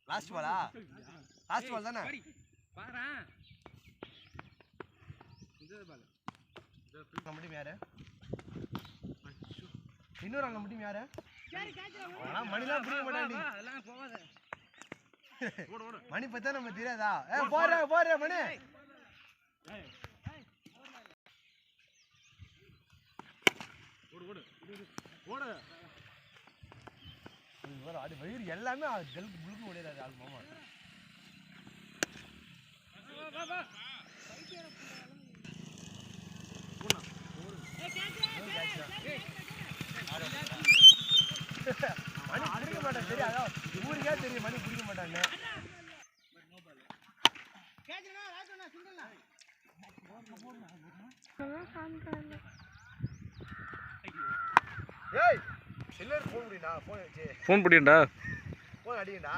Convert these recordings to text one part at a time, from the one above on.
last Bala last ball தானே பாறா இந்த பால் நம்ம டீம் யாரு இன்னொரு ஆள் நம்ம டீம் யாரு மணிலாம் புரிய மாட்டாண்டி அதெல்லாம் போவாத ஓடு ஓடு மணி பத்தா நம்ம தெரியாதா போறே மணி ஓடு ஓடு ஓடு அது வயிறு எல்லாமே ஜெலுக்கு புழுக்கு முடியாது ஆள் மாமா மணி பிடிக்க மாட்டான் தெரியாதா ஊருக்கே தெரியும் மணி பிடிக்க மாட்டான்னு ஏய் எல்லாரும் ஃபோன் பண்ணிடா ஃபோன் வச்சு ஃபோன் பண்ணிடா ஃபோன் அடிங்கடா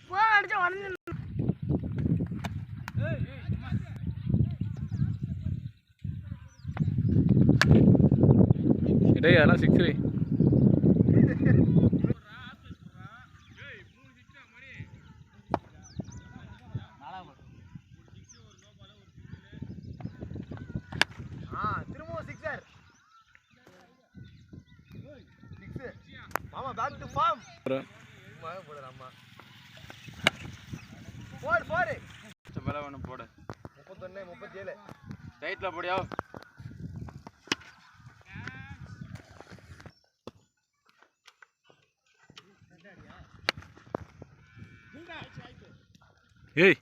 ஃபோன் அடிச்சா உடனே டேய் அதெல்லாம் 6 திரும்பவும் சிக்ஸர் மாமா பேக் டு ஃபார்ம் போடுற அம்மா போடு மேல வேணும் போடு 31 37 ரைட்ல போடியா ஏய்